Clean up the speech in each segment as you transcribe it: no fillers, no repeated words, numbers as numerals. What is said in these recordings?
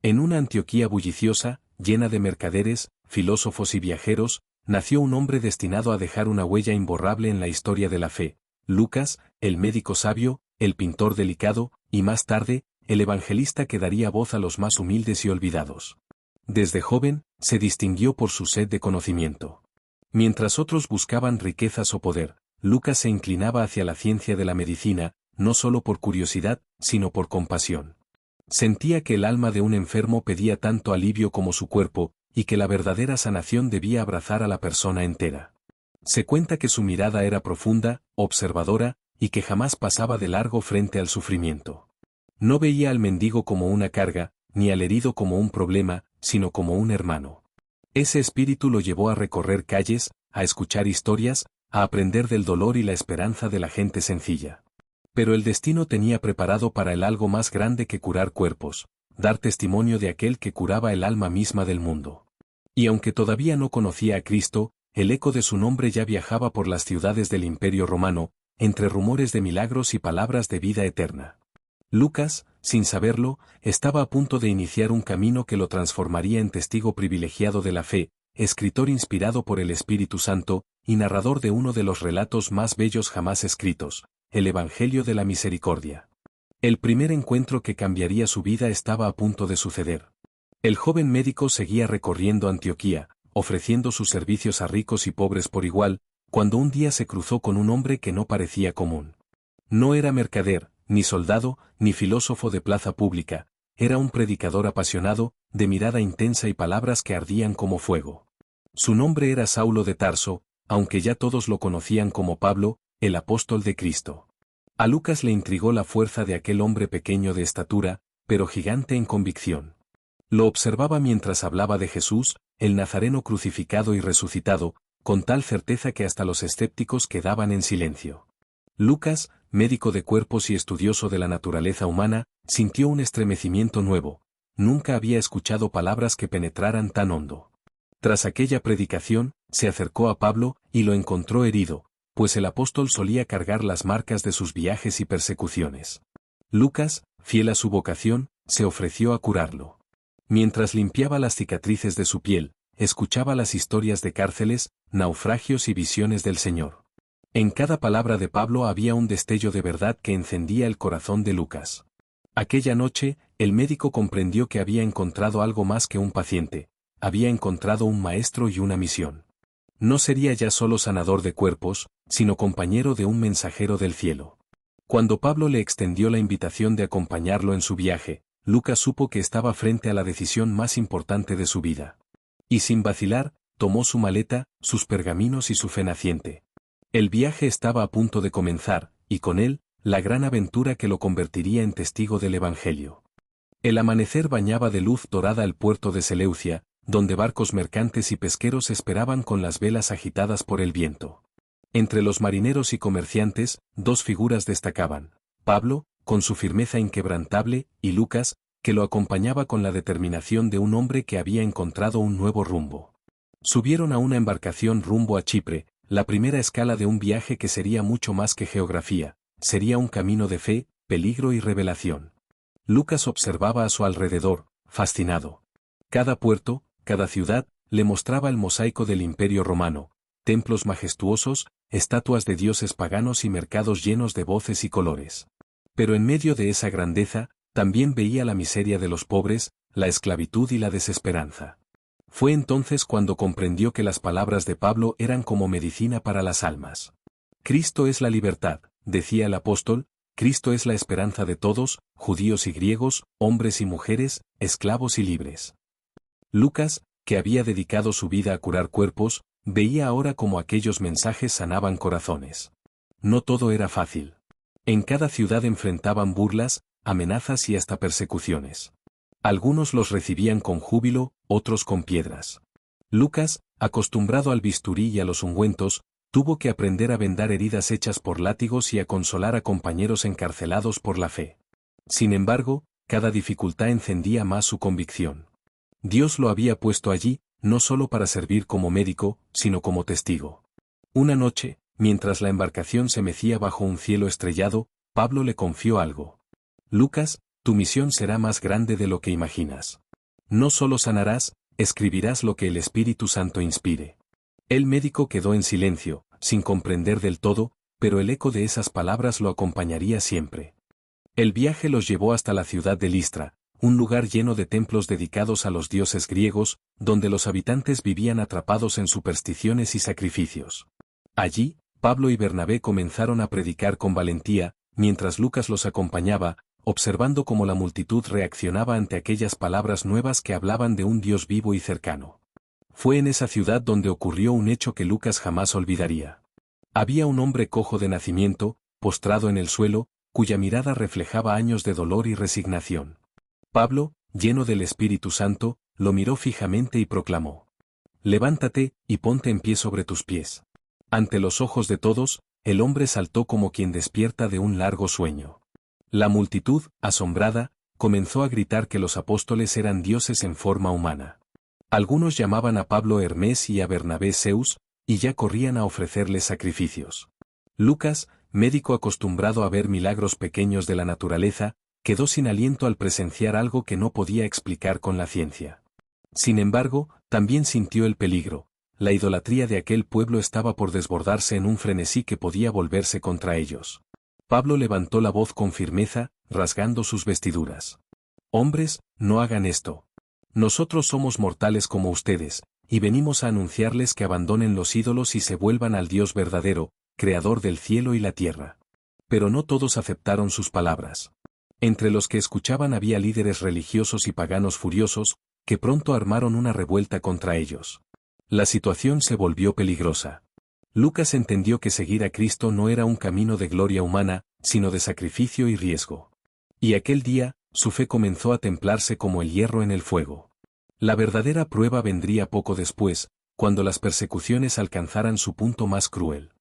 En una Antioquía bulliciosa, llena de mercaderes, filósofos y viajeros, nació un hombre destinado a dejar una huella imborrable en la historia de la fe, Lucas, el médico sabio, el pintor delicado, y más tarde, el evangelista que daría voz a los más humildes y olvidados. Desde joven, se distinguió por su sed de conocimiento. Mientras otros buscaban riquezas o poder, Lucas se inclinaba hacia la ciencia de la medicina, no solo por curiosidad, sino por compasión. Sentía que el alma de un enfermo pedía tanto alivio como su cuerpo, y que la verdadera sanación debía abrazar a la persona entera. Se cuenta que su mirada era profunda, observadora, y que jamás pasaba de largo frente al sufrimiento. No veía al mendigo como una carga, ni al herido como un problema, sino como un hermano. Ese espíritu lo llevó a recorrer calles, a escuchar historias, a aprender del dolor y la esperanza de la gente sencilla. Pero el destino tenía preparado para él algo más grande que curar cuerpos, dar testimonio de aquel que curaba el alma misma del mundo. Y aunque todavía no conocía a Cristo, el eco de su nombre ya viajaba por las ciudades del Imperio Romano, entre rumores de milagros y palabras de vida eterna. Lucas, sin saberlo, estaba a punto de iniciar un camino que lo transformaría en testigo privilegiado de la fe, escritor inspirado por el Espíritu Santo, y narrador de uno de los relatos más bellos jamás escritos, el Evangelio de la Misericordia. El primer encuentro que cambiaría su vida estaba a punto de suceder. El joven médico seguía recorriendo Antioquía, ofreciendo sus servicios a ricos y pobres por igual, cuando un día se cruzó con un hombre que no parecía común. No era mercader, ni soldado, ni filósofo de plaza pública, era un predicador apasionado, de mirada intensa y palabras que ardían como fuego. Su nombre era Saulo de Tarso, aunque ya todos lo conocían como Pablo, el apóstol de Cristo. A Lucas le intrigó la fuerza de aquel hombre pequeño de estatura, pero gigante en convicción. Lo observaba mientras hablaba de Jesús, el Nazareno crucificado y resucitado, con tal certeza que hasta los escépticos quedaban en silencio. Lucas, médico de cuerpos y estudioso de la naturaleza humana, sintió un estremecimiento nuevo. Nunca había escuchado palabras que penetraran tan hondo. Tras aquella predicación, se acercó a Pablo y lo encontró herido, pues el apóstol solía cargar las marcas de sus viajes y persecuciones. Lucas, fiel a su vocación, se ofreció a curarlo. Mientras limpiaba las cicatrices de su piel, escuchaba las historias de cárceles, naufragios y visiones del Señor. En cada palabra de Pablo había un destello de verdad que encendía el corazón de Lucas. Aquella noche, el médico comprendió que había encontrado algo más que un paciente, había encontrado un maestro y una misión. No sería ya solo sanador de cuerpos, sino compañero de un mensajero del cielo. Cuando Pablo le extendió la invitación de acompañarlo en su viaje, Lucas supo que estaba frente a la decisión más importante de su vida. Y sin vacilar, tomó su maleta, sus pergaminos y su fe naciente. El viaje estaba a punto de comenzar, y con él, la gran aventura que lo convertiría en testigo del Evangelio. El amanecer bañaba de luz dorada el puerto de Seleucia, donde barcos mercantes y pesqueros esperaban con las velas agitadas por el viento. Entre los marineros y comerciantes, dos figuras destacaban: Pablo, con su firmeza inquebrantable, y Lucas, que lo acompañaba con la determinación de un hombre que había encontrado un nuevo rumbo. Subieron a una embarcación rumbo a Chipre, la primera escala de un viaje que sería mucho más que geografía, sería un camino de fe, peligro y revelación. Lucas observaba a su alrededor, fascinado. Cada puerto, cada ciudad, le mostraba el mosaico del Imperio Romano, templos majestuosos, estatuas de dioses paganos y mercados llenos de voces y colores. Pero en medio de esa grandeza, también veía la miseria de los pobres, la esclavitud y la desesperanza. Fue entonces cuando comprendió que las palabras de Pablo eran como medicina para las almas. Cristo es la libertad, decía el apóstol, Cristo es la esperanza de todos, judíos y griegos, hombres y mujeres, esclavos y libres. Lucas, que había dedicado su vida a curar cuerpos, veía ahora cómo aquellos mensajes sanaban corazones. No todo era fácil. En cada ciudad enfrentaban burlas, amenazas y hasta persecuciones. Algunos los recibían con júbilo, otros con piedras. Lucas, acostumbrado al bisturí y a los ungüentos, tuvo que aprender a vendar heridas hechas por látigos y a consolar a compañeros encarcelados por la fe. Sin embargo, cada dificultad encendía más su convicción. Dios lo había puesto allí, no solo para servir como médico, sino como testigo. Una noche, mientras la embarcación se mecía bajo un cielo estrellado, Pablo le confió algo. Lucas, tu misión será más grande de lo que imaginas. No solo sanarás, escribirás lo que el Espíritu Santo inspire. El médico quedó en silencio, sin comprender del todo, pero el eco de esas palabras lo acompañaría siempre. El viaje los llevó hasta la ciudad de Listra, un lugar lleno de templos dedicados a los dioses griegos, donde los habitantes vivían atrapados en supersticiones y sacrificios. Allí, Pablo y Bernabé comenzaron a predicar con valentía, mientras Lucas los acompañaba, observando cómo la multitud reaccionaba ante aquellas palabras nuevas que hablaban de un Dios vivo y cercano. Fue en esa ciudad donde ocurrió un hecho que Lucas jamás olvidaría. Había un hombre cojo de nacimiento, postrado en el suelo, cuya mirada reflejaba años de dolor y resignación. Pablo, lleno del Espíritu Santo, lo miró fijamente y proclamó: «Levántate, y ponte en pie sobre tus pies». Ante los ojos de todos, el hombre saltó como quien despierta de un largo sueño. La multitud, asombrada, comenzó a gritar que los apóstoles eran dioses en forma humana. Algunos llamaban a Pablo Hermes y a Bernabé Zeus, y ya corrían a ofrecerles sacrificios. Lucas, médico acostumbrado a ver milagros pequeños de la naturaleza, quedó sin aliento al presenciar algo que no podía explicar con la ciencia. Sin embargo, también sintió el peligro. La idolatría de aquel pueblo estaba por desbordarse en un frenesí que podía volverse contra ellos. Pablo levantó la voz con firmeza, rasgando sus vestiduras. «Hombres, no hagan esto. Nosotros somos mortales como ustedes, y venimos a anunciarles que abandonen los ídolos y se vuelvan al Dios verdadero, creador del cielo y la tierra». Pero no todos aceptaron sus palabras. Entre los que escuchaban había líderes religiosos y paganos furiosos, que pronto armaron una revuelta contra ellos. La situación se volvió peligrosa. Lucas entendió que seguir a Cristo no era un camino de gloria humana, sino de sacrificio y riesgo. Y aquel día, su fe comenzó a templarse como el hierro en el fuego. La verdadera prueba vendría poco después, cuando las persecuciones alcanzaran su punto más cruel.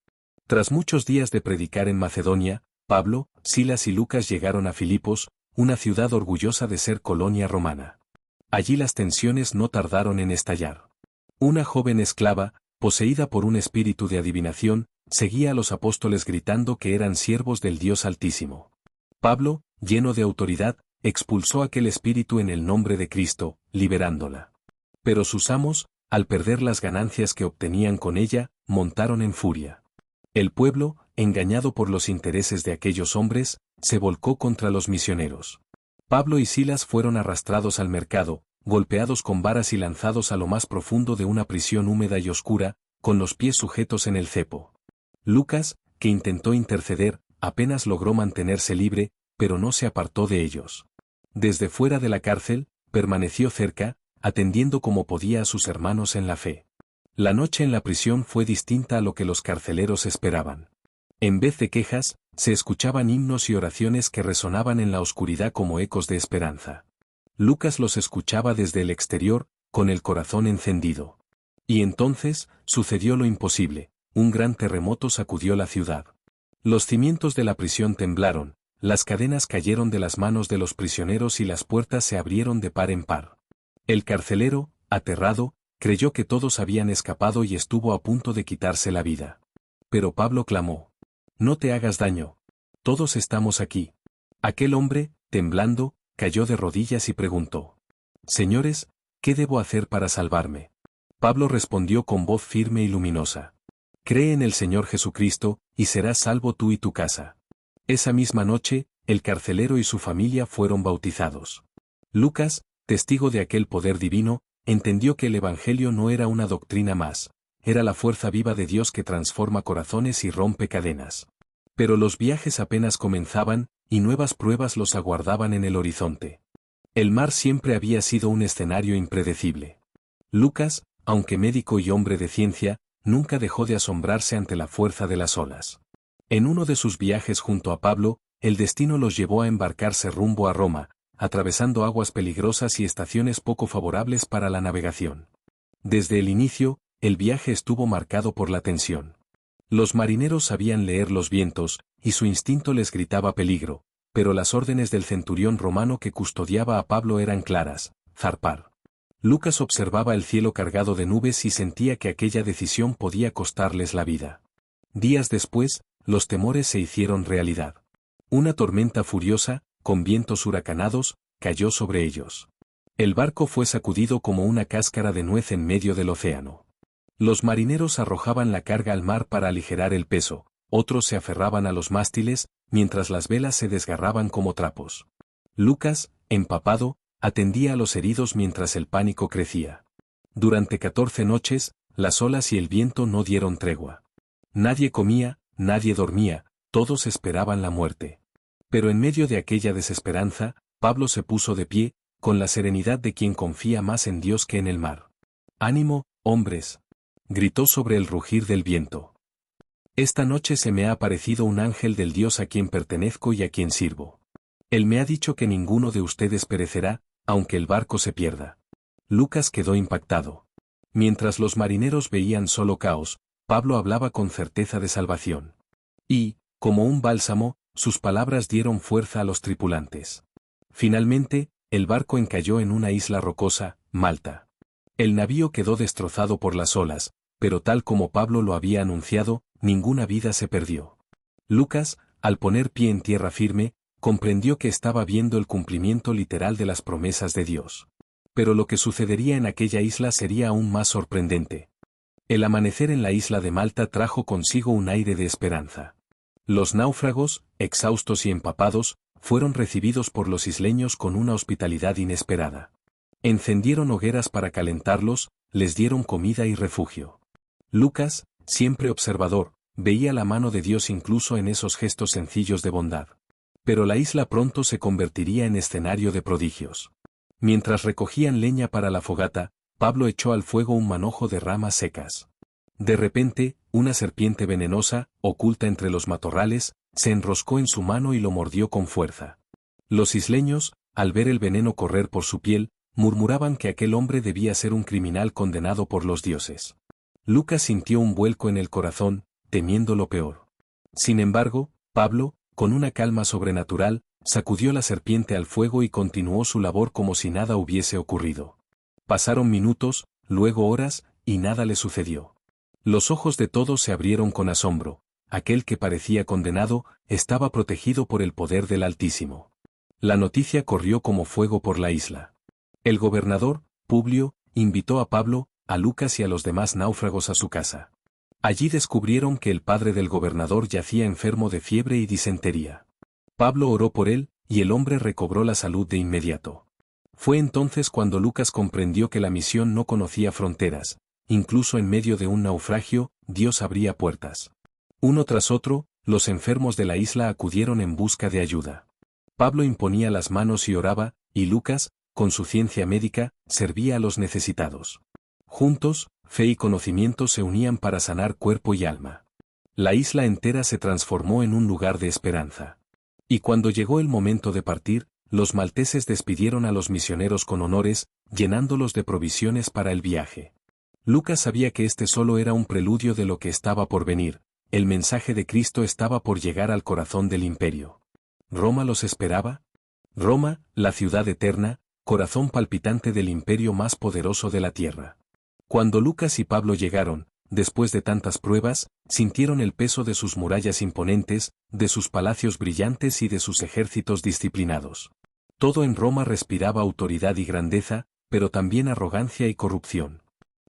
Tras muchos días de predicar en Macedonia, Pablo, Silas y Lucas llegaron a Filipos, una ciudad orgullosa de ser colonia romana. Allí las tensiones no tardaron en estallar. Una joven esclava, poseída por un espíritu de adivinación, seguía a los apóstoles gritando que eran siervos del Dios Altísimo. Pablo, lleno de autoridad, expulsó aquel espíritu en el nombre de Cristo, liberándola. Pero sus amos, al perder las ganancias que obtenían con ella, montaron en furia. El pueblo, engañado por los intereses de aquellos hombres, se volcó contra los misioneros. Pablo y Silas fueron arrastrados al mercado, golpeados con varas y lanzados a lo más profundo de una prisión húmeda y oscura, con los pies sujetos en el cepo. Lucas, que intentó interceder, apenas logró mantenerse libre, pero no se apartó de ellos. Desde fuera de la cárcel, permaneció cerca, atendiendo como podía a sus hermanos en la fe. La noche en la prisión fue distinta a lo que los carceleros esperaban. En vez de quejas, se escuchaban himnos y oraciones que resonaban en la oscuridad como ecos de esperanza. Lucas los escuchaba desde el exterior, con el corazón encendido. Y entonces, sucedió lo imposible, un gran terremoto sacudió la ciudad. Los cimientos de la prisión temblaron, las cadenas cayeron de las manos de los prisioneros y las puertas se abrieron de par en par. El carcelero, aterrado, creyó que todos habían escapado y estuvo a punto de quitarse la vida. Pero Pablo clamó: «No te hagas daño. Todos estamos aquí». Aquel hombre, temblando, cayó de rodillas y preguntó: «Señores, ¿qué debo hacer para salvarme?». Pablo respondió con voz firme y luminosa: «Cree en el Señor Jesucristo, y serás salvo tú y tu casa». Esa misma noche, el carcelero y su familia fueron bautizados. Lucas, testigo de aquel poder divino, entendió que el Evangelio no era una doctrina más, era la fuerza viva de Dios que transforma corazones y rompe cadenas. Pero los viajes apenas comenzaban, y nuevas pruebas los aguardaban en el horizonte. El mar siempre había sido un escenario impredecible. Lucas, aunque médico y hombre de ciencia, nunca dejó de asombrarse ante la fuerza de las olas. En uno de sus viajes junto a Pablo, el destino los llevó a embarcarse rumbo a Roma, atravesando aguas peligrosas y estaciones poco favorables para la navegación. Desde el inicio, el viaje estuvo marcado por la tensión. Los marineros sabían leer los vientos, y su instinto les gritaba peligro, pero las órdenes del centurión romano que custodiaba a Pablo eran claras: zarpar. Lucas observaba el cielo cargado de nubes y sentía que aquella decisión podía costarles la vida. Días después, los temores se hicieron realidad. Una tormenta furiosa, con vientos huracanados, cayó sobre ellos. El barco fue sacudido como una cáscara de nuez en medio del océano. Los marineros arrojaban la carga al mar para aligerar el peso, otros se aferraban a los mástiles, mientras las velas se desgarraban como trapos. Lucas, empapado, atendía a los heridos mientras el pánico crecía. Durante 14 noches, las olas y el viento no dieron tregua. Nadie comía, nadie dormía, todos esperaban la muerte. Pero en medio de aquella desesperanza, Pablo se puso de pie, con la serenidad de quien confía más en Dios que en el mar. «¡Ánimo, hombres!», gritó sobre el rugir del viento. «Esta noche se me ha aparecido un ángel del Dios a quien pertenezco y a quien sirvo. Él me ha dicho que ninguno de ustedes perecerá, aunque el barco se pierda». Lucas quedó impactado. Mientras los marineros veían solo caos, Pablo hablaba con certeza de salvación. Y, como un bálsamo, sus palabras dieron fuerza a los tripulantes. Finalmente, el barco encalló en una isla rocosa, Malta. El navío quedó destrozado por las olas, pero tal como Pablo lo había anunciado, ninguna vida se perdió. Lucas, al poner pie en tierra firme, comprendió que estaba viendo el cumplimiento literal de las promesas de Dios. Pero lo que sucedería en aquella isla sería aún más sorprendente. El amanecer en la isla de Malta trajo consigo un aire de esperanza. Los náufragos, exhaustos y empapados, fueron recibidos por los isleños con una hospitalidad inesperada. Encendieron hogueras para calentarlos, les dieron comida y refugio. Lucas, siempre observador, veía la mano de Dios incluso en esos gestos sencillos de bondad. Pero la isla pronto se convertiría en escenario de prodigios. Mientras recogían leña para la fogata, Pablo echó al fuego un manojo de ramas secas. De repente, una serpiente venenosa, oculta entre los matorrales, se enroscó en su mano y lo mordió con fuerza. Los isleños, al ver el veneno correr por su piel, murmuraban que aquel hombre debía ser un criminal condenado por los dioses. Lucas sintió un vuelco en el corazón, temiendo lo peor. Sin embargo, Pablo, con una calma sobrenatural, sacudió la serpiente al fuego y continuó su labor como si nada hubiese ocurrido. Pasaron minutos, luego horas, y nada le sucedió. Los ojos de todos se abrieron con asombro. Aquel que parecía condenado, estaba protegido por el poder del Altísimo. La noticia corrió como fuego por la isla. El gobernador, Publio, invitó a Pablo, a Lucas y a los demás náufragos a su casa. Allí descubrieron que el padre del gobernador yacía enfermo de fiebre y disentería. Pablo oró por él, y el hombre recobró la salud de inmediato. Fue entonces cuando Lucas comprendió que la misión no conocía fronteras. Incluso en medio de un naufragio, Dios abría puertas. Uno tras otro, los enfermos de la isla acudieron en busca de ayuda. Pablo imponía las manos y oraba, y Lucas, con su ciencia médica, servía a los necesitados. Juntos, fe y conocimiento se unían para sanar cuerpo y alma. La isla entera se transformó en un lugar de esperanza. Y cuando llegó el momento de partir, los malteses despidieron a los misioneros con honores, llenándolos de provisiones para el viaje. Lucas sabía que este solo era un preludio de lo que estaba por venir. El mensaje de Cristo estaba por llegar al corazón del imperio. ¿Roma los esperaba? Roma, la ciudad eterna, corazón palpitante del imperio más poderoso de la tierra. Cuando Lucas y Pablo llegaron, después de tantas pruebas, sintieron el peso de sus murallas imponentes, de sus palacios brillantes y de sus ejércitos disciplinados. Todo en Roma respiraba autoridad y grandeza, pero también arrogancia y corrupción.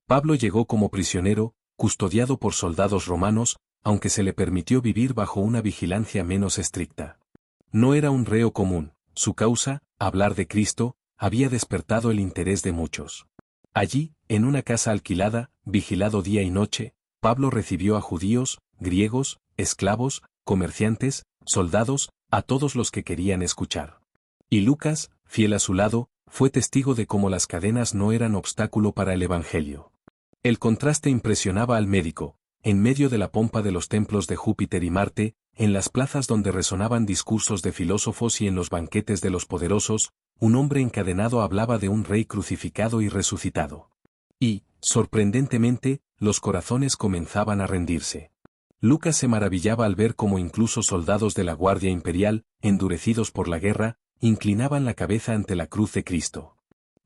Pablo llegó como prisionero, custodiado por soldados romanos, aunque se le permitió vivir bajo una vigilancia menos estricta. No era un reo común, su causa, hablar de Cristo, había despertado el interés de muchos. Allí, en una casa alquilada, vigilado día y noche, Pablo recibió a judíos, griegos, esclavos, comerciantes, soldados, a todos los que querían escuchar. Y Lucas, fiel a su lado, fue testigo de cómo las cadenas no eran obstáculo para el Evangelio. El contraste impresionaba al médico, en medio de la pompa de los templos de Júpiter y Marte, en las plazas donde resonaban discursos de filósofos y en los banquetes de los poderosos, un hombre encadenado hablaba de un rey crucificado y resucitado. Y, sorprendentemente, los corazones comenzaban a rendirse. Lucas se maravillaba al ver cómo incluso soldados de la Guardia Imperial, endurecidos por la guerra, inclinaban la cabeza ante la cruz de Cristo.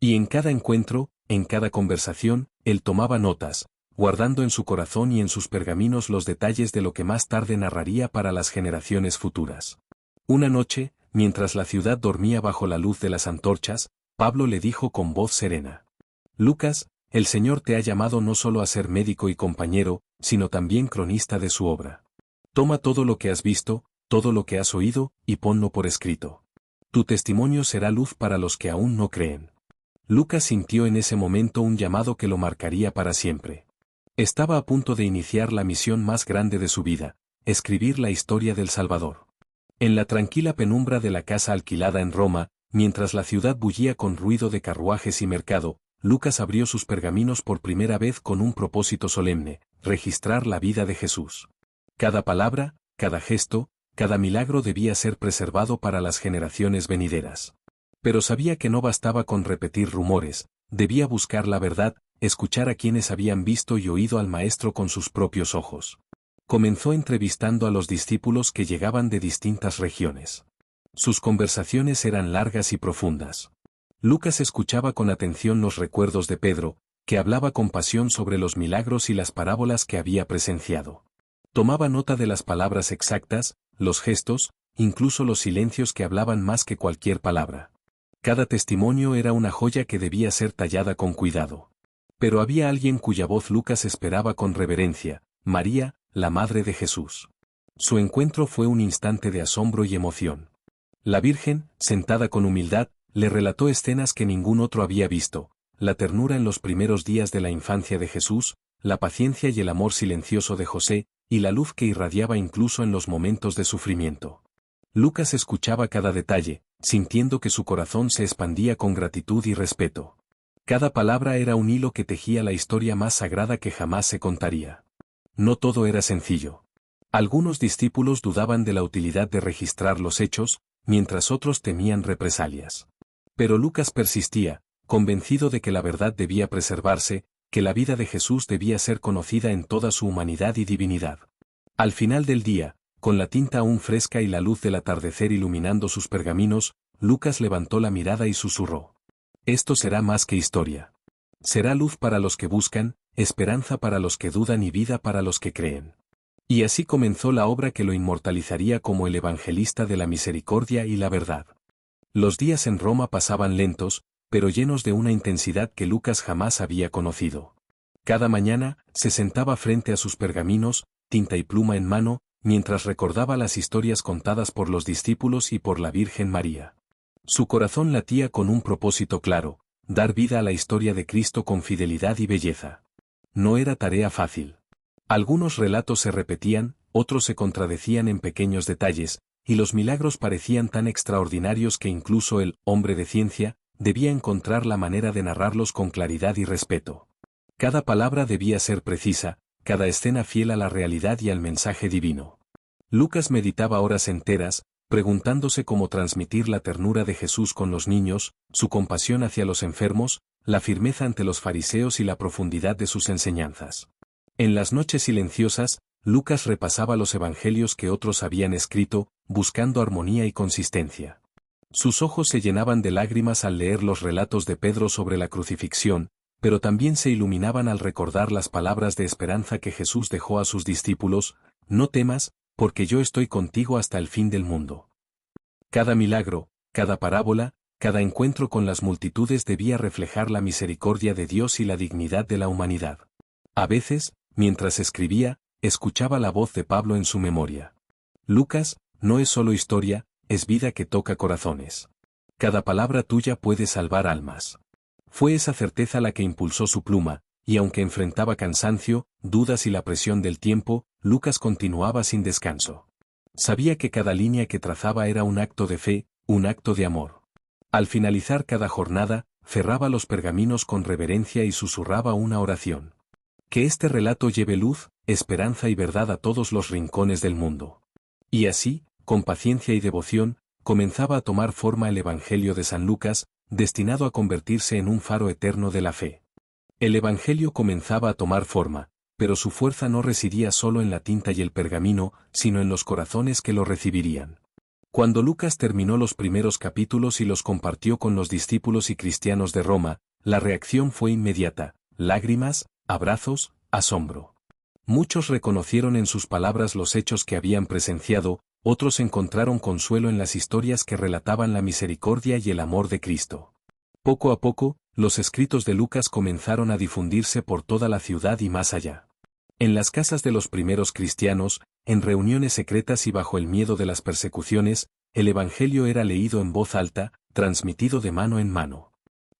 Y en cada encuentro, en cada conversación, él tomaba notas, guardando en su corazón y en sus pergaminos los detalles de lo que más tarde narraría para las generaciones futuras. Una noche, mientras la ciudad dormía bajo la luz de las antorchas, Pablo le dijo con voz serena. Lucas, el Señor te ha llamado no solo a ser médico y compañero, sino también cronista de su obra. Toma todo lo que has visto, todo lo que has oído, y ponlo por escrito. Tu testimonio será luz para los que aún no creen. Lucas sintió en ese momento un llamado que lo marcaría para siempre. Estaba a punto de iniciar la misión más grande de su vida, escribir la historia del Salvador. En la tranquila penumbra de la casa alquilada en Roma, mientras la ciudad bullía con ruido de carruajes y mercado, Lucas abrió sus pergaminos por primera vez con un propósito solemne: registrar la vida de Jesús. Cada palabra, cada gesto, cada milagro debía ser preservado para las generaciones venideras. Pero sabía que no bastaba con repetir rumores, debía buscar la verdad, escuchar a quienes habían visto y oído al Maestro con sus propios ojos. Comenzó entrevistando a los discípulos que llegaban de distintas regiones. Sus conversaciones eran largas y profundas. Lucas escuchaba con atención los recuerdos de Pedro, que hablaba con pasión sobre los milagros y las parábolas que había presenciado. Tomaba nota de las palabras exactas, los gestos, incluso los silencios que hablaban más que cualquier palabra. Cada testimonio era una joya que debía ser tallada con cuidado. Pero había alguien cuya voz Lucas esperaba con reverencia: María, la Madre de Jesús. Su encuentro fue un instante de asombro y emoción. La Virgen, sentada con humildad, le relató escenas que ningún otro había visto: la ternura en los primeros días de la infancia de Jesús, la paciencia y el amor silencioso de José, y la luz que irradiaba incluso en los momentos de sufrimiento. Lucas escuchaba cada detalle, sintiendo que su corazón se expandía con gratitud y respeto. Cada palabra era un hilo que tejía la historia más sagrada que jamás se contaría. No todo era sencillo. Algunos discípulos dudaban de la utilidad de registrar los hechos, mientras otros temían represalias. Pero Lucas persistía, convencido de que la verdad debía preservarse, que la vida de Jesús debía ser conocida en toda su humanidad y divinidad. Al final del día, con la tinta aún fresca y la luz del atardecer iluminando sus pergaminos, Lucas levantó la mirada y susurró: esto será más que historia. Será luz para los que buscan, esperanza para los que dudan y vida para los que creen. Y así comenzó la obra que lo inmortalizaría como el evangelista de la misericordia y la verdad. Los días en Roma pasaban lentos, pero llenos de una intensidad que Lucas jamás había conocido. Cada mañana, se sentaba frente a sus pergaminos, tinta y pluma en mano, mientras recordaba las historias contadas por los discípulos y por la Virgen María. Su corazón latía con un propósito claro: dar vida a la historia de Cristo con fidelidad y belleza. No era tarea fácil. Algunos relatos se repetían, otros se contradecían en pequeños detalles, y los milagros parecían tan extraordinarios que incluso el hombre de ciencia debía encontrar la manera de narrarlos con claridad y respeto. Cada palabra debía ser precisa, cada escena fiel a la realidad y al mensaje divino. Lucas meditaba horas enteras, preguntándose cómo transmitir la ternura de Jesús con los niños, su compasión hacia los enfermos, la firmeza ante los fariseos y la profundidad de sus enseñanzas. En las noches silenciosas, Lucas repasaba los evangelios que otros habían escrito, buscando armonía y consistencia. Sus ojos se llenaban de lágrimas al leer los relatos de Pedro sobre la crucifixión, pero también se iluminaban al recordar las palabras de esperanza que Jesús dejó a sus discípulos: no temas, porque yo estoy contigo hasta el fin del mundo. Cada milagro, cada parábola, cada encuentro con las multitudes debía reflejar la misericordia de Dios y la dignidad de la humanidad. A veces, mientras escribía, escuchaba la voz de Pablo en su memoria: Lucas, no es solo historia, es vida que toca corazones. Cada palabra tuya puede salvar almas. Fue esa certeza la que impulsó su pluma, y aunque enfrentaba cansancio, dudas y la presión del tiempo, Lucas continuaba sin descanso. Sabía que cada línea que trazaba era un acto de fe, un acto de amor. Al finalizar cada jornada, cerraba los pergaminos con reverencia y susurraba una oración: que este relato lleve luz, esperanza y verdad a todos los rincones del mundo. Y así, con paciencia y devoción, comenzaba a tomar forma el Evangelio de San Lucas, destinado a convertirse en un faro eterno de la fe. El Evangelio comenzaba a tomar forma, pero su fuerza no residía solo en la tinta y el pergamino, sino en los corazones que lo recibirían. Cuando Lucas terminó los primeros capítulos y los compartió con los discípulos y cristianos de Roma, la reacción fue inmediata: lágrimas, abrazos, asombro. Muchos reconocieron en sus palabras los hechos que habían presenciado, otros encontraron consuelo en las historias que relataban la misericordia y el amor de Cristo. Poco a poco, los escritos de Lucas comenzaron a difundirse por toda la ciudad y más allá. En las casas de los primeros cristianos, en reuniones secretas y bajo el miedo de las persecuciones, el Evangelio era leído en voz alta, transmitido de mano en mano.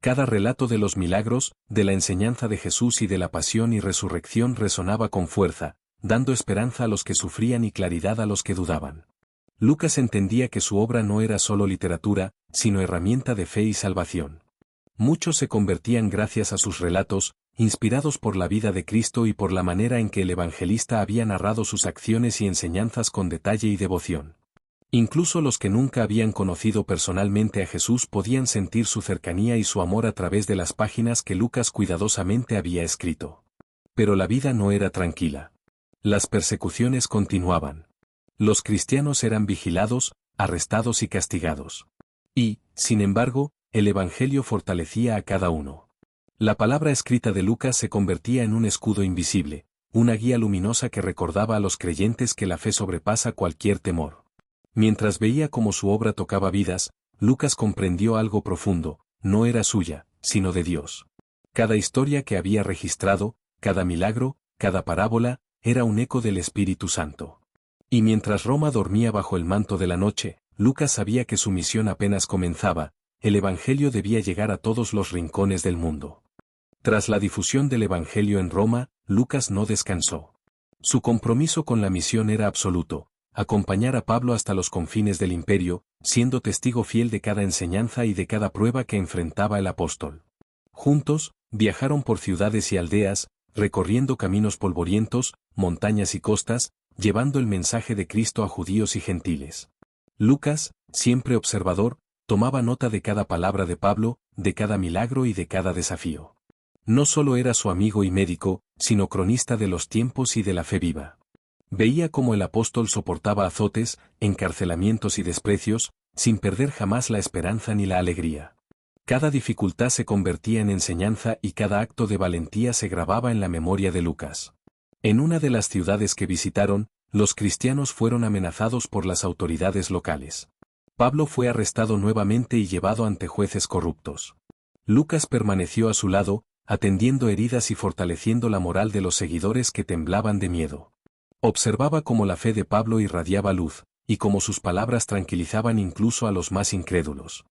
Cada relato de los milagros, de la enseñanza de Jesús y de la pasión y resurrección resonaba con fuerza, dando esperanza a los que sufrían y claridad a los que dudaban. Lucas entendía que su obra no era solo literatura, sino herramienta de fe y salvación. Muchos se convertían gracias a sus relatos, inspirados por la vida de Cristo y por la manera en que el evangelista había narrado sus acciones y enseñanzas con detalle y devoción. Incluso los que nunca habían conocido personalmente a Jesús podían sentir su cercanía y su amor a través de las páginas que Lucas cuidadosamente había escrito. Pero la vida no era tranquila. Las persecuciones continuaban. Los cristianos eran vigilados, arrestados y castigados. Y, sin embargo, el Evangelio fortalecía a cada uno. La palabra escrita de Lucas se convertía en un escudo invisible, una guía luminosa que recordaba a los creyentes que la fe sobrepasa cualquier temor. Mientras veía cómo su obra tocaba vidas, Lucas comprendió algo profundo: no era suya, sino de Dios. Cada historia que había registrado, cada milagro, cada parábola, era un eco del Espíritu Santo. Y mientras Roma dormía bajo el manto de la noche, Lucas sabía que su misión apenas comenzaba. El Evangelio debía llegar a todos los rincones del mundo. Tras la difusión del Evangelio en Roma, Lucas no descansó. Su compromiso con la misión era absoluto: acompañar a Pablo hasta los confines del imperio, siendo testigo fiel de cada enseñanza y de cada prueba que enfrentaba el apóstol. Juntos, viajaron por ciudades y aldeas, recorriendo caminos polvorientos, montañas y costas, llevando el mensaje de Cristo a judíos y gentiles. Lucas, siempre observador, tomaba nota de cada palabra de Pablo, de cada milagro y de cada desafío. No solo era su amigo y médico, sino cronista de los tiempos y de la fe viva. Veía cómo el apóstol soportaba azotes, encarcelamientos y desprecios, sin perder jamás la esperanza ni la alegría. Cada dificultad se convertía en enseñanza y cada acto de valentía se grababa en la memoria de Lucas. En una de las ciudades que visitaron, los cristianos fueron amenazados por las autoridades locales. Pablo fue arrestado nuevamente y llevado ante jueces corruptos. Lucas permaneció a su lado, atendiendo heridas y fortaleciendo la moral de los seguidores que temblaban de miedo. Observaba cómo la fe de Pablo irradiaba luz, y cómo sus palabras tranquilizaban incluso a los más incrédulos.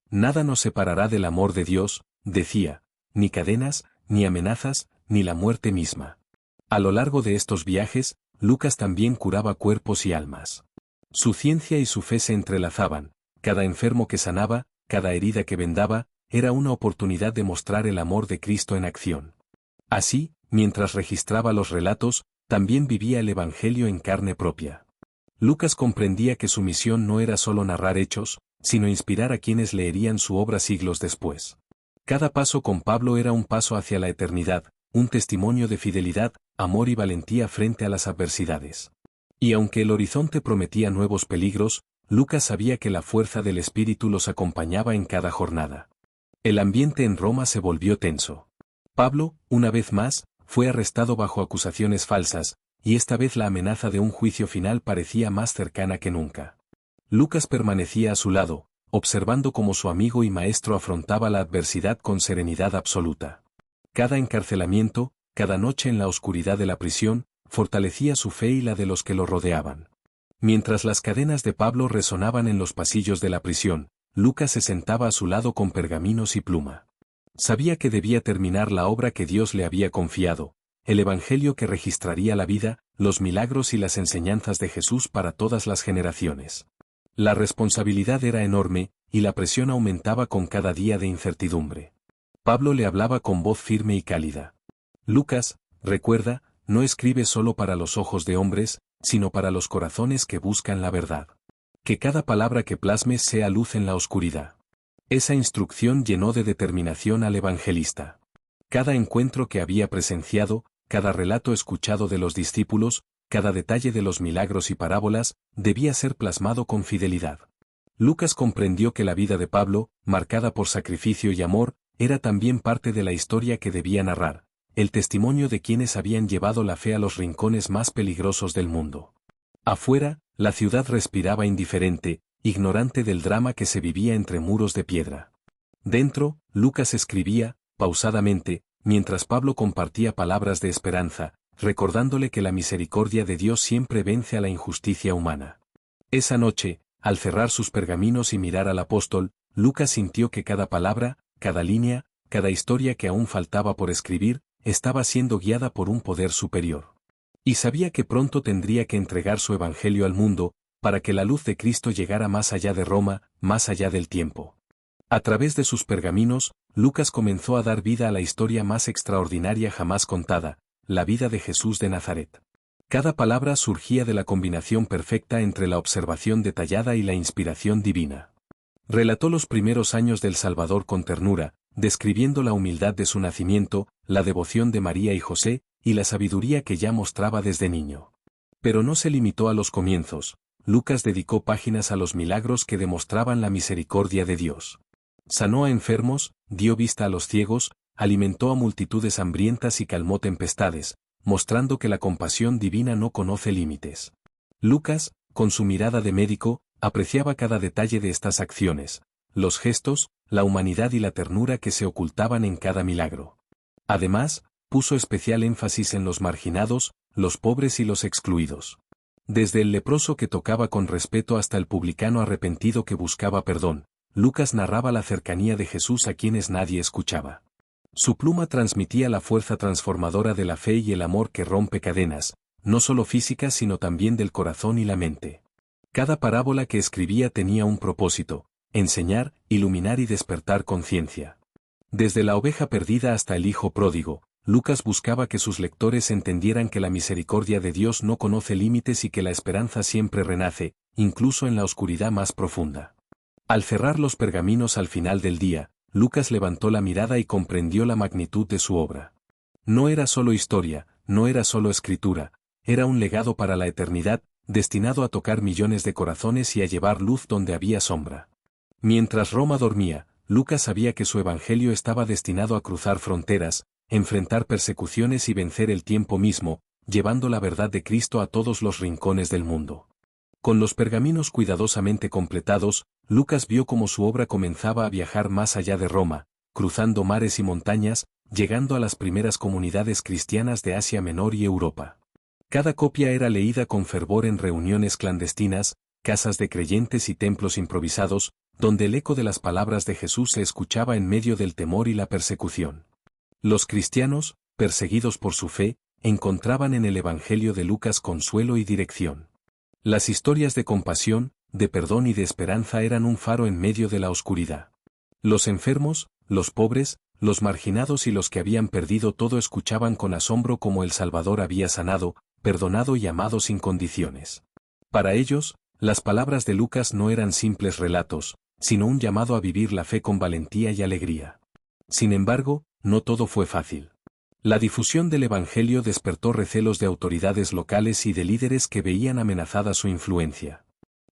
Nada nos separará del amor de Dios, decía, ni cadenas, ni amenazas, ni la muerte misma. A lo largo de estos viajes, Lucas también curaba cuerpos y almas. Su ciencia y su fe se entrelazaban: cada enfermo que sanaba, cada herida que vendaba, era una oportunidad de mostrar el amor de Cristo en acción. Así, mientras registraba los relatos, también vivía el Evangelio en carne propia. Lucas comprendía que su misión no era solo narrar hechos, sino inspirar a quienes leerían su obra siglos después. Cada paso con Pablo era un paso hacia la eternidad, un testimonio de fidelidad, amor y valentía frente a las adversidades. Y aunque el horizonte prometía nuevos peligros, Lucas sabía que la fuerza del Espíritu los acompañaba en cada jornada. El ambiente en Roma se volvió tenso. Pablo, una vez más, fue arrestado bajo acusaciones falsas, y esta vez la amenaza de un juicio final parecía más cercana que nunca. Lucas permanecía a su lado, observando cómo su amigo y maestro afrontaba la adversidad con serenidad absoluta. Cada encarcelamiento, cada noche en la oscuridad de la prisión, fortalecía su fe y la de los que lo rodeaban. Mientras las cadenas de Pablo resonaban en los pasillos de la prisión, Lucas se sentaba a su lado con pergaminos y pluma. Sabía que debía terminar la obra que Dios le había confiado, el Evangelio que registraría la vida, los milagros y las enseñanzas de Jesús para todas las generaciones. La responsabilidad era enorme, y la presión aumentaba con cada día de incertidumbre. Pablo le hablaba con voz firme y cálida. Lucas, recuerda, no escribe solo para los ojos de hombres, sino para los corazones que buscan la verdad. Que cada palabra que plasmes sea luz en la oscuridad. Esa instrucción llenó de determinación al evangelista. Cada encuentro que había presenciado, cada relato escuchado de los discípulos, cada detalle de los milagros y parábolas, debía ser plasmado con fidelidad. Lucas comprendió que la vida de Pablo, marcada por sacrificio y amor, era también parte de la historia que debía narrar, el testimonio de quienes habían llevado la fe a los rincones más peligrosos del mundo. Afuera, la ciudad respiraba indiferente, ignorante del drama que se vivía entre muros de piedra. Dentro, Lucas escribía, pausadamente, mientras Pablo compartía palabras de esperanza, recordándole que la misericordia de Dios siempre vence a la injusticia humana. Esa noche, al cerrar sus pergaminos y mirar al apóstol, Lucas sintió que cada palabra, cada línea, cada historia que aún faltaba por escribir, estaba siendo guiada por un poder superior. Y sabía que pronto tendría que entregar su evangelio al mundo, para que la luz de Cristo llegara más allá de Roma, más allá del tiempo. A través de sus pergaminos, Lucas comenzó a dar vida a la historia más extraordinaria jamás contada, la vida de Jesús de Nazaret. Cada palabra surgía de la combinación perfecta entre la observación detallada y la inspiración divina. Relató los primeros años del Salvador con ternura, describiendo la humildad de su nacimiento, la devoción de María y José, y la sabiduría que ya mostraba desde niño. Pero no se limitó a los comienzos. Lucas dedicó páginas a los milagros que demostraban la misericordia de Dios. Sanó a enfermos, dio vista a los ciegos, alimentó a multitudes hambrientas y calmó tempestades, mostrando que la compasión divina no conoce límites. Lucas, con su mirada de médico, apreciaba cada detalle de estas acciones, los gestos, la humanidad y la ternura que se ocultaban en cada milagro. Además, puso especial énfasis en los marginados, los pobres y los excluidos. Desde el leproso que tocaba con respeto hasta el publicano arrepentido que buscaba perdón, Lucas narraba la cercanía de Jesús a quienes nadie escuchaba. Su pluma transmitía la fuerza transformadora de la fe y el amor que rompe cadenas, no solo físicas sino también del corazón y la mente. Cada parábola que escribía tenía un propósito: enseñar, iluminar y despertar conciencia. Desde la oveja perdida hasta el hijo pródigo, Lucas buscaba que sus lectores entendieran que la misericordia de Dios no conoce límites y que la esperanza siempre renace, incluso en la oscuridad más profunda. Al cerrar los pergaminos al final del día, Lucas levantó la mirada y comprendió la magnitud de su obra. No era solo historia, no era solo escritura, era un legado para la eternidad, destinado a tocar millones de corazones y a llevar luz donde había sombra. Mientras Roma dormía, Lucas sabía que su evangelio estaba destinado a cruzar fronteras, enfrentar persecuciones y vencer el tiempo mismo, llevando la verdad de Cristo a todos los rincones del mundo. Con los pergaminos cuidadosamente completados, Lucas vio cómo su obra comenzaba a viajar más allá de Roma, cruzando mares y montañas, llegando a las primeras comunidades cristianas de Asia Menor y Europa. Cada copia era leída con fervor en reuniones clandestinas, casas de creyentes y templos improvisados, donde el eco de las palabras de Jesús se escuchaba en medio del temor y la persecución. Los cristianos, perseguidos por su fe, encontraban en el Evangelio de Lucas consuelo y dirección. Las historias de compasión, de perdón y de esperanza eran un faro en medio de la oscuridad. Los enfermos, los pobres, los marginados y los que habían perdido todo escuchaban con asombro cómo el Salvador había sanado, perdonado y amado sin condiciones. Para ellos, las palabras de Lucas no eran simples relatos, sino un llamado a vivir la fe con valentía y alegría. Sin embargo, no todo fue fácil. La difusión del Evangelio despertó recelos de autoridades locales y de líderes que veían amenazada su influencia.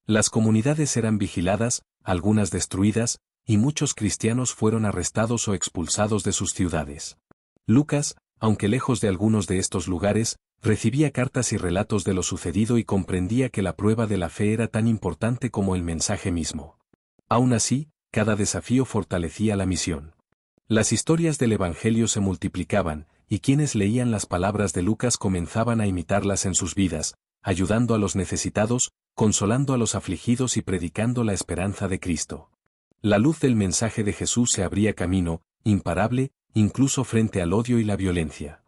Las comunidades eran vigiladas, algunas destruidas, y muchos cristianos fueron arrestados o expulsados de sus ciudades. Lucas, aunque lejos de algunos de estos lugares, recibía cartas y relatos de lo sucedido y comprendía que la prueba de la fe era tan importante como el mensaje mismo. Aún así, cada desafío fortalecía la misión. Las historias del Evangelio se multiplicaban, y quienes leían las palabras de Lucas comenzaban a imitarlas en sus vidas, ayudando a los necesitados, consolando a los afligidos y predicando la esperanza de Cristo. La luz del mensaje de Jesús se abría camino, imparable, incluso frente al odio y la violencia.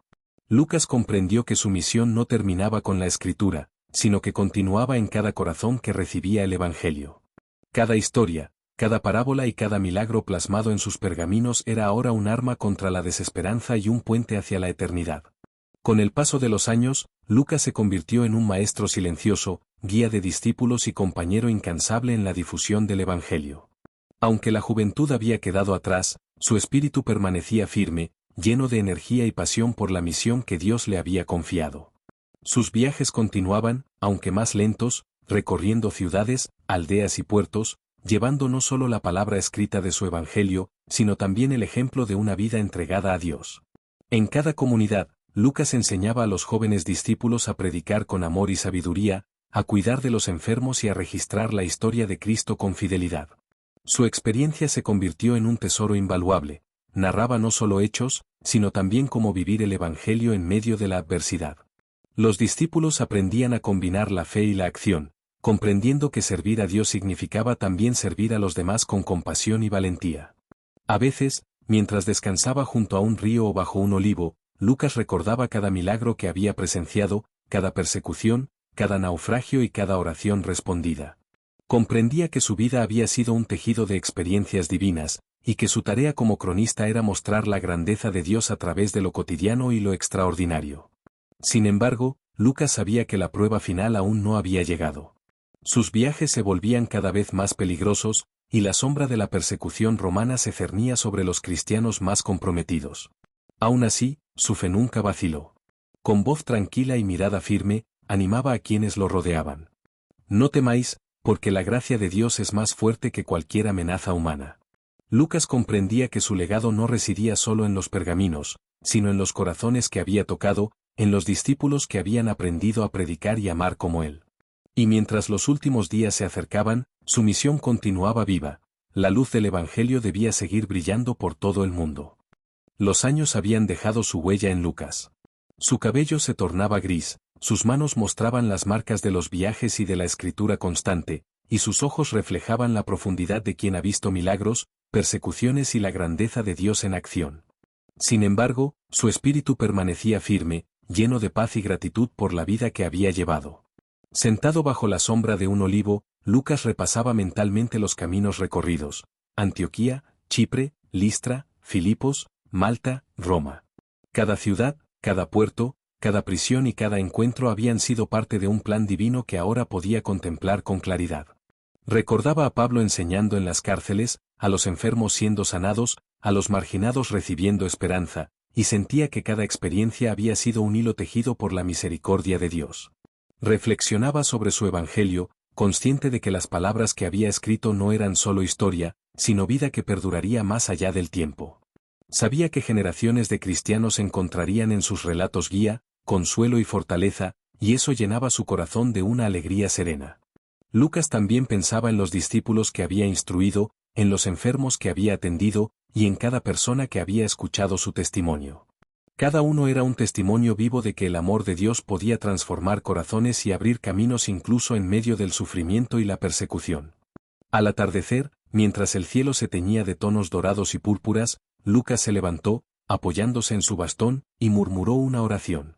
Lucas comprendió que su misión no terminaba con la escritura, sino que continuaba en cada corazón que recibía el Evangelio. Cada historia, cada parábola y cada milagro plasmado en sus pergaminos era ahora un arma contra la desesperanza y un puente hacia la eternidad. Con el paso de los años, Lucas se convirtió en un maestro silencioso, guía de discípulos y compañero incansable en la difusión del Evangelio. Aunque la juventud había quedado atrás, su espíritu permanecía firme, lleno de energía y pasión por la misión que Dios le había confiado. Sus viajes continuaban, aunque más lentos, recorriendo ciudades, aldeas y puertos, llevando no solo la palabra escrita de su Evangelio, sino también el ejemplo de una vida entregada a Dios. En cada comunidad, Lucas enseñaba a los jóvenes discípulos a predicar con amor y sabiduría, a cuidar de los enfermos y a registrar la historia de Cristo con fidelidad. Su experiencia se convirtió en un tesoro invaluable. Narraba no solo hechos, sino también cómo vivir el Evangelio en medio de la adversidad. Los discípulos aprendían a combinar la fe y la acción, comprendiendo que servir a Dios significaba también servir a los demás con compasión y valentía. A veces, mientras descansaba junto a un río o bajo un olivo, Lucas recordaba cada milagro que había presenciado, cada persecución, cada naufragio y cada oración respondida. Comprendía que su vida había sido un tejido de experiencias divinas, y que su tarea como cronista era mostrar la grandeza de Dios a través de lo cotidiano y lo extraordinario. Sin embargo, Lucas sabía que la prueba final aún no había llegado. Sus viajes se volvían cada vez más peligrosos, y la sombra de la persecución romana se cernía sobre los cristianos más comprometidos. Aún así, su fe nunca vaciló. Con voz tranquila y mirada firme, animaba a quienes lo rodeaban. No temáis, porque la gracia de Dios es más fuerte que cualquier amenaza humana. Lucas comprendía que su legado no residía solo en los pergaminos, sino en los corazones que había tocado, en los discípulos que habían aprendido a predicar y amar como él. Y mientras los últimos días se acercaban, su misión continuaba viva. La luz del Evangelio debía seguir brillando por todo el mundo. Los años habían dejado su huella en Lucas. Su cabello se tornaba gris, sus manos mostraban las marcas de los viajes y de la escritura constante, y sus ojos reflejaban la profundidad de quien ha visto milagros, persecuciones y la grandeza de Dios en acción. Sin embargo, su espíritu permanecía firme, lleno de paz y gratitud por la vida que había llevado. Sentado bajo la sombra de un olivo, Lucas repasaba mentalmente los caminos recorridos: Antioquía, Chipre, Listra, Filipos, Malta, Roma. Cada ciudad, cada puerto, cada prisión y cada encuentro habían sido parte de un plan divino que ahora podía contemplar con claridad. Recordaba a Pablo enseñando en las cárceles, a los enfermos siendo sanados, a los marginados recibiendo esperanza, y sentía que cada experiencia había sido un hilo tejido por la misericordia de Dios. Reflexionaba sobre su evangelio, consciente de que las palabras que había escrito no eran solo historia, sino vida que perduraría más allá del tiempo. Sabía que generaciones de cristianos encontrarían en sus relatos guía, consuelo y fortaleza, y eso llenaba su corazón de una alegría serena. Lucas también pensaba en los discípulos que había instruido, en los enfermos que había atendido, y en cada persona que había escuchado su testimonio. Cada uno era un testimonio vivo de que el amor de Dios podía transformar corazones y abrir caminos incluso en medio del sufrimiento y la persecución. Al atardecer, mientras el cielo se teñía de tonos dorados y púrpuras, Lucas se levantó, apoyándose en su bastón, y murmuró una oración.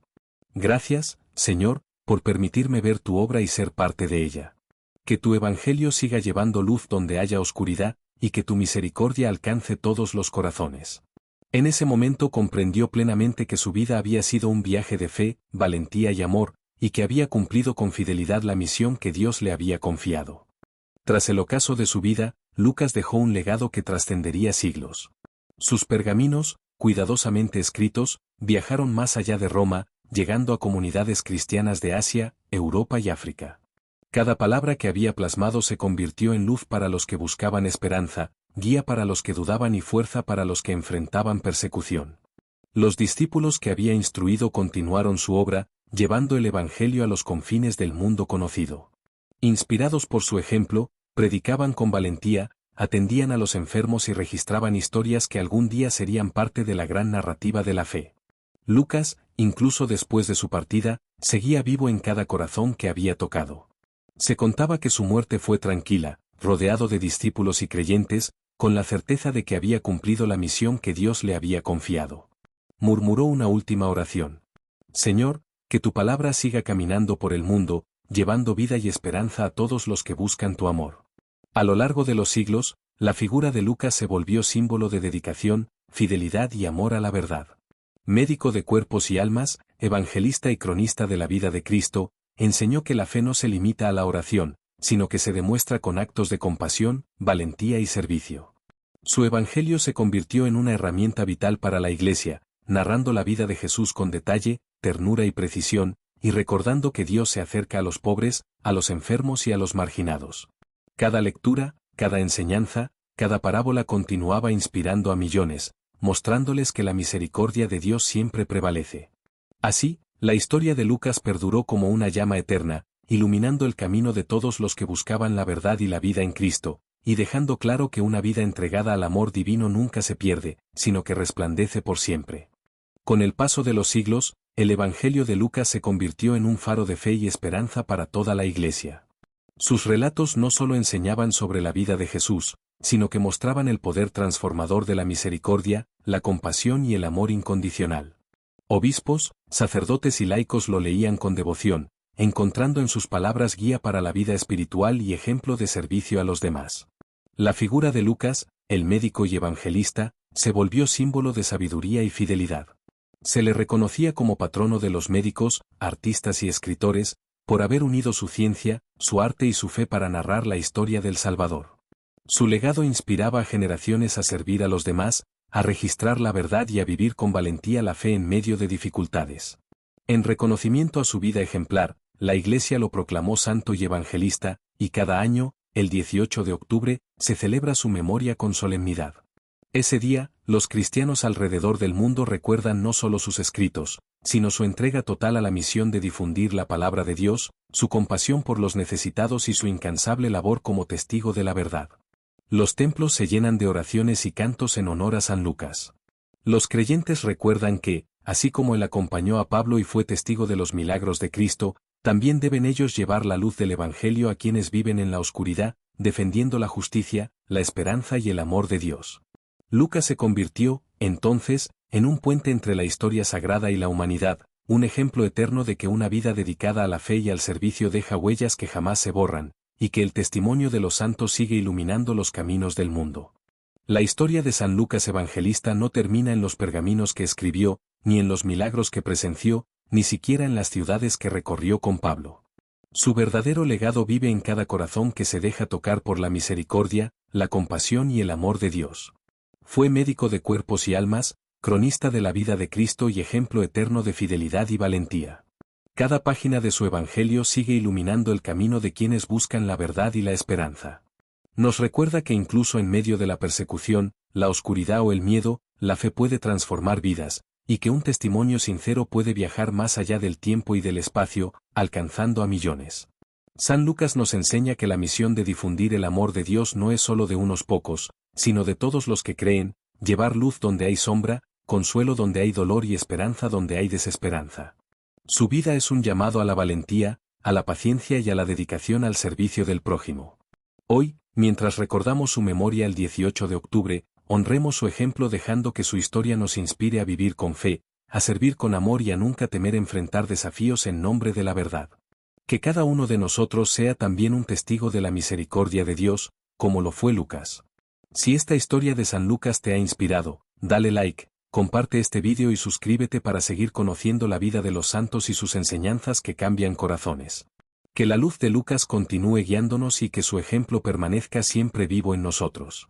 Gracias, Señor, por permitirme ver tu obra y ser parte de ella. Que tu evangelio siga llevando luz donde haya oscuridad, y que tu misericordia alcance todos los corazones. En ese momento comprendió plenamente que su vida había sido un viaje de fe, valentía y amor, y que había cumplido con fidelidad la misión que Dios le había confiado. Tras el ocaso de su vida, Lucas dejó un legado que trascendería siglos. Sus pergaminos, cuidadosamente escritos, viajaron más allá de Roma, llegando a comunidades cristianas de Asia, Europa y África. Cada palabra que había plasmado se convirtió en luz para los que buscaban esperanza, guía para los que dudaban y fuerza para los que enfrentaban persecución. Los discípulos que había instruido continuaron su obra, llevando el Evangelio a los confines del mundo conocido. Inspirados por su ejemplo, predicaban con valentía, atendían a los enfermos y registraban historias que algún día serían parte de la gran narrativa de la fe. Lucas, incluso después de su partida, seguía vivo en cada corazón que había tocado. Se contaba que su muerte fue tranquila, rodeado de discípulos y creyentes, con la certeza de que había cumplido la misión que Dios le había confiado. Murmuró una última oración. Señor, que tu palabra siga caminando por el mundo, llevando vida y esperanza a todos los que buscan tu amor. A lo largo de los siglos, la figura de Lucas se volvió símbolo de dedicación, fidelidad y amor a la verdad. Médico de cuerpos y almas, evangelista y cronista de la vida de Cristo, enseñó que la fe no se limita a la oración, sino que se demuestra con actos de compasión, valentía y servicio. Su evangelio se convirtió en una herramienta vital para la Iglesia, narrando la vida de Jesús con detalle, ternura y precisión, y recordando que Dios se acerca a los pobres, a los enfermos y a los marginados. Cada lectura, cada enseñanza, cada parábola continuaba inspirando a millones, mostrándoles que la misericordia de Dios siempre prevalece. Así, la historia de Lucas perduró como una llama eterna, iluminando el camino de todos los que buscaban la verdad y la vida en Cristo, y dejando claro que una vida entregada al amor divino nunca se pierde, sino que resplandece por siempre. Con el paso de los siglos, el Evangelio de Lucas se convirtió en un faro de fe y esperanza para toda la Iglesia. Sus relatos no solo enseñaban sobre la vida de Jesús, sino que mostraban el poder transformador de la misericordia, la compasión y el amor incondicional. Obispos, sacerdotes y laicos lo leían con devoción, encontrando en sus palabras guía para la vida espiritual y ejemplo de servicio a los demás. La figura de Lucas, el médico y evangelista, se volvió símbolo de sabiduría y fidelidad. Se le reconocía como patrono de los médicos, artistas y escritores, por haber unido su ciencia, su arte y su fe para narrar la historia del Salvador. Su legado inspiraba a generaciones a servir a los demás, a registrar la verdad y a vivir con valentía la fe en medio de dificultades. En reconocimiento a su vida ejemplar, la Iglesia lo proclamó santo y evangelista, y cada año, el 18 de octubre, se celebra su memoria con solemnidad. Ese día, los cristianos alrededor del mundo recuerdan no solo sus escritos, sino su entrega total a la misión de difundir la palabra de Dios, su compasión por los necesitados y su incansable labor como testigo de la verdad. Los templos se llenan de oraciones y cantos en honor a San Lucas. Los creyentes recuerdan que, así como él acompañó a Pablo y fue testigo de los milagros de Cristo, también deben ellos llevar la luz del Evangelio a quienes viven en la oscuridad, defendiendo la justicia, la esperanza y el amor de Dios. Lucas se convirtió, entonces, en un puente entre la historia sagrada y la humanidad, un ejemplo eterno de que una vida dedicada a la fe y al servicio deja huellas que jamás se borran, y que el testimonio de los santos sigue iluminando los caminos del mundo. La historia de San Lucas Evangelista no termina en los pergaminos que escribió, ni en los milagros que presenció, ni siquiera en las ciudades que recorrió con Pablo. Su verdadero legado vive en cada corazón que se deja tocar por la misericordia, la compasión y el amor de Dios. Fue médico de cuerpos y almas, cronista de la vida de Cristo y ejemplo eterno de fidelidad y valentía. Cada página de su Evangelio sigue iluminando el camino de quienes buscan la verdad y la esperanza. Nos recuerda que incluso en medio de la persecución, la oscuridad o el miedo, la fe puede transformar vidas, y que un testimonio sincero puede viajar más allá del tiempo y del espacio, alcanzando a millones. San Lucas nos enseña que la misión de difundir el amor de Dios no es solo de unos pocos, sino de todos los que creen, llevar luz donde hay sombra, consuelo donde hay dolor y esperanza donde hay desesperanza. Su vida es un llamado a la valentía, a la paciencia y a la dedicación al servicio del prójimo. Hoy, mientras recordamos su memoria el 18 de octubre, honremos su ejemplo dejando que su historia nos inspire a vivir con fe, a servir con amor y a nunca temer enfrentar desafíos en nombre de la verdad. Que cada uno de nosotros sea también un testigo de la misericordia de Dios, como lo fue Lucas. Si esta historia de San Lucas te ha inspirado, dale like, comparte este vídeo y suscríbete para seguir conociendo la vida de los santos y sus enseñanzas que cambian corazones. Que la luz de Lucas continúe guiándonos y que su ejemplo permanezca siempre vivo en nosotros.